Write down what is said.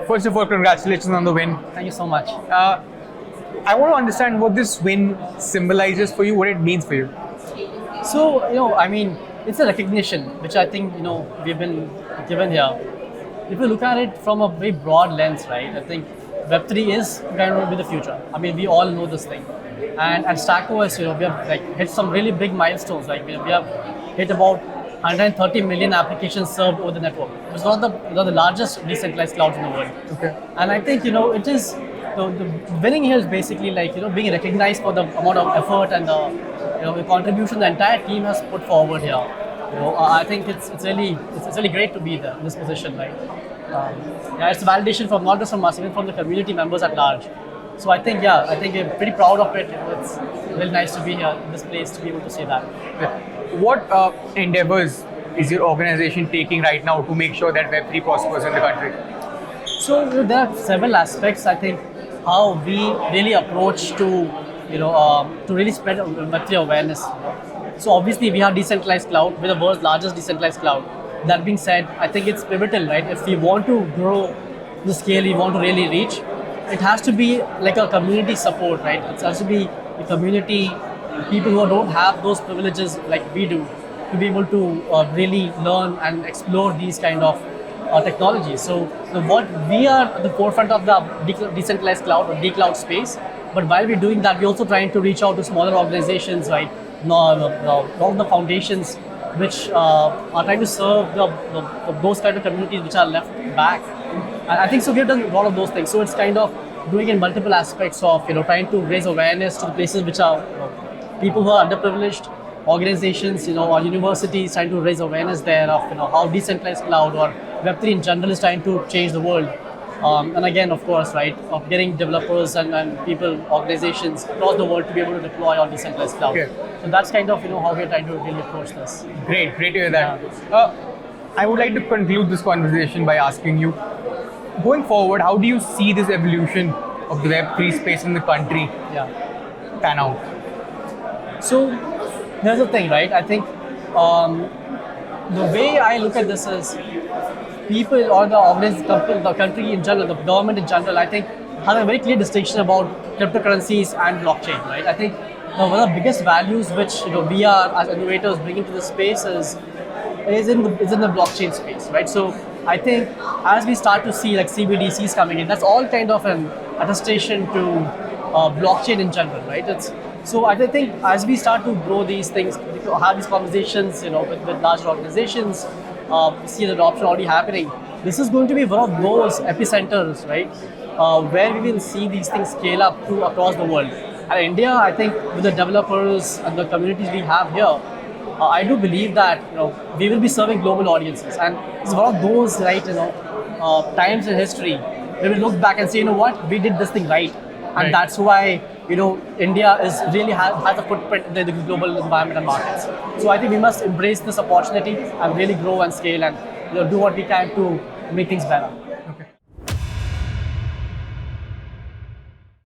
first of all, congratulations on the win. Thank you so much. I want to understand what this win symbolizes for you, what it means for you. So, I mean, it's a recognition which I think, we've been given here. If you look at it from a very broad lens, right, I think Web3 is going to be the future. I mean, we all know this thing. And at StackOS, we have hit some really big milestones. Like, we have hit about 130 million applications served over the network. It's one of the largest decentralized clouds in the world. Okay. And I think, it is, the winning here is basically like, being recognized for the amount of effort and the contribution the entire team has put forward here. I think it's really great to be there in this position, right? It's a validation from not just from us, even from the community members at large. So I think we're pretty proud of it. It's really nice to be here in this place to be able to say that. What endeavors is your organization taking right now to make sure that Web3 prospers in the country? So there are several aspects. I think how we really approach to really spread Web3 awareness. So obviously we have decentralized cloud. We're the world's largest decentralized cloud. That being said, I think it's pivotal, right? If we want to grow the scale we want to really reach, it has to be like a community support, right? It has to be a community, people who don't have those privileges like we do, to be able to really learn and explore these kind of technologies. So what we are at the forefront of the decentralized cloud or decloud space, but while we're doing that, we're also trying to reach out to smaller organizations, right? All of the foundations which are trying to serve those kind of communities which are left back. And I think so we've done a lot of those things. So it's kind of doing in multiple aspects of trying to raise awareness to the places which are people who are underprivileged, organizations, or universities trying to raise awareness there of how decentralized cloud or Web3 in general is trying to change the world. And again, of course, right, of getting developers and people, organizations across the world to be able to deploy on decentralized cloud. Okay. So that's kind of how we're trying to really approach this. Great to hear that. I would like to conclude this conversation by asking you, going forward, how do you see this evolution of the Web3 space in the country pan out? So here's the thing, right? I think the way I look at this is people or the country in general, the government in general, I think have a very clear distinction about cryptocurrencies and blockchain, right? I think one of the biggest values which we are as innovators bringing to the space is in the blockchain space, right? So I think as we start to see like CBDCs coming in, that's all kind of an attestation to blockchain in general, right? So I think as we start to grow these things, have these conversations, with larger organizations, see the adoption already happening. This is going to be one of those epicenters, right, where we will see these things scale up to across the world. And India, I think, with the developers and the communities we have here, I do believe that we will be serving global audiences, and it's one of those times in history where we look back and say, what, we did this thing right, and that's why India is really has a footprint in the global environment and markets. So I think we must embrace this opportunity and really grow and scale and do what we can to make things better.